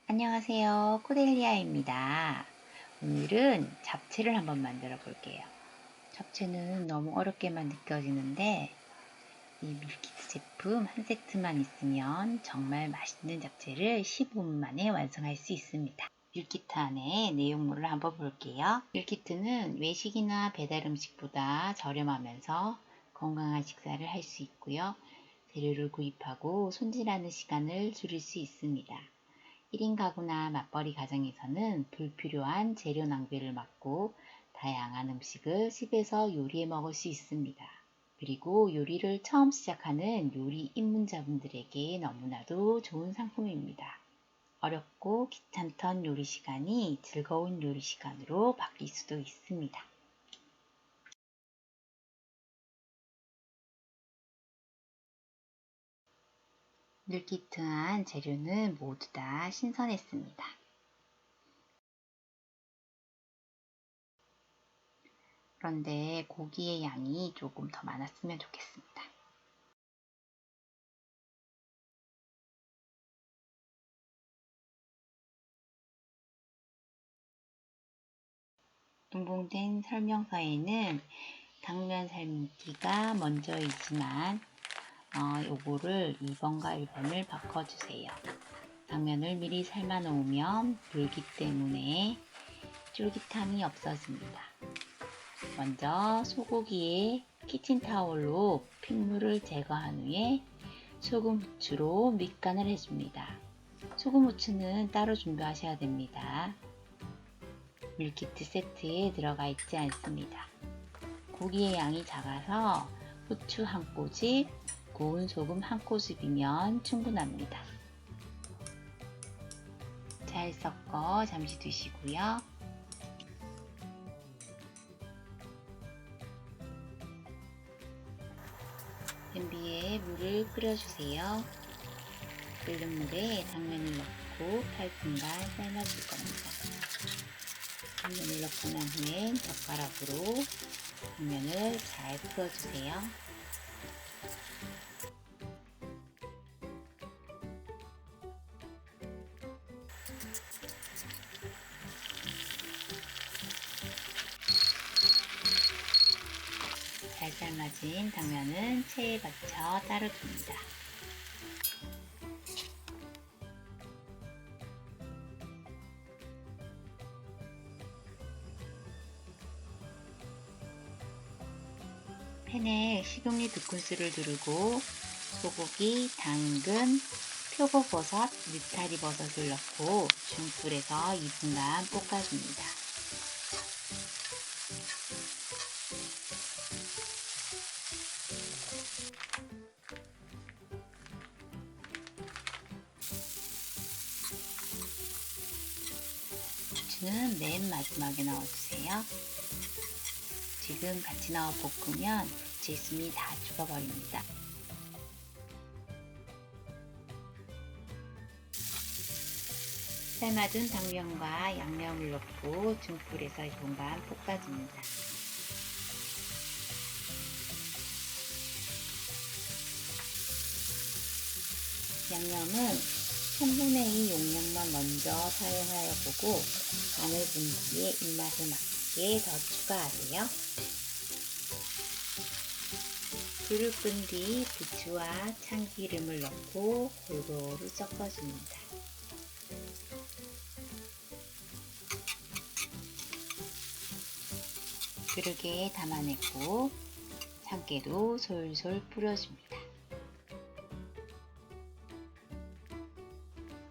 안녕하세요. 코델리아입니다. 오늘은 잡채를 한번 만들어 볼게요. 잡채는 너무 어렵게만 느껴지는데 이 밀키트 제품 한 세트만 있으면 정말 맛있는 잡채를 15분 만에 완성할 수 있습니다. 밀키트 안에 내용물을 한번 볼게요. 밀키트는 외식이나 배달 음식보다 저렴하면서 건강한 식사를 할 수 있고요. 재료를 구입하고 손질하는 시간을 줄일 수 있습니다. 1인 가구나 맞벌이 가정에서는 불필요한 재료 낭비를 막고 다양한 음식을 집에서 요리해 먹을 수 있습니다. 그리고 요리를 처음 시작하는 요리 입문자분들에게 너무나도 좋은 상품입니다. 어렵고 귀찮던 요리 시간이 즐거운 요리 시간으로 바뀔 수도 있습니다. 밀키트 안 재료는 모두 다 신선했습니다. 그런데 고기의 양이 조금 더 많았으면 좋겠습니다. 동봉된 설명서에는 당면 삶기가 먼저이지만 요거를 2번과 1번을 바꿔주세요. 당면을 미리 삶아 놓으면 불기 때문에 쫄깃함이 없어집니다. 먼저 소고기에 키친타올로 핏물을 제거한 후에 소금 후추로 밑간을 해줍니다. 소금 후추는 따로 준비하셔야 됩니다. 밀키트 세트에 들어가 있지 않습니다. 고기의 양이 작아서 후추 한 꼬집, 구운 소금 한 꼬집이면 충분합니다. 잘 섞어 잠시 두시고요. 냄비에 물을 끓여주세요. 끓는 물에 당면을 넣고 8분간 삶아줄 겁니다. 당면을 넣고 난 후엔 젓가락으로 당면을 잘 풀어주세요. 잘 삶아진 당면은 체에 받쳐 따로 둡니다. 팬에 식용유 2큰술을 두르고 소고기, 당근, 표고버섯, 느타리버섯을 넣고 중불에서 2분간 볶아줍니다. 후추는 맨 마지막에 넣어주세요. 지금 같이 넣어 볶으면 부채순이 다 죽어버립니다. 삶아둔 당면과 양념을 넣고 중불에서 2분간 볶아줍니다. 양념은 3분의 2 용량만 먼저 사용하여 보고 간을 본 뒤에 입맛에 맞게 더 추가하세요. 불을 끈 뒤 부추와 참기름을 넣고 골고루 섞어줍니다. 그릇에 담아내고 참깨도 솔솔 뿌려줍니다.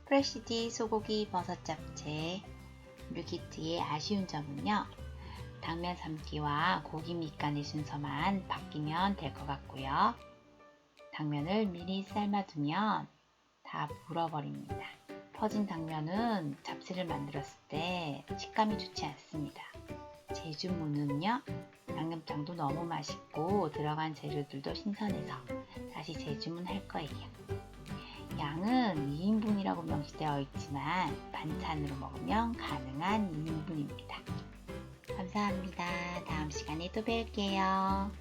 프레시디 소고기 버섯 잡채 밀키트의 아쉬운 점은요. 당면 삶기와 고기 밑간의 순서만 바뀌면 될 것 같고요. 당면을 미리 삶아두면 다 물어버립니다. 퍼진 당면은 잡채를 만들었을 때 식감이 좋지 않습니다. 제주무는요. 양념장도 너무 맛있고 들어간 재료들도 신선해서 다시 재주문할 거예요. 양은 2인분이라고 명시되어 있지만 반찬으로 먹으면 가능한 2인분입니다. 감사합니다. 다음 시간에 또 뵐게요.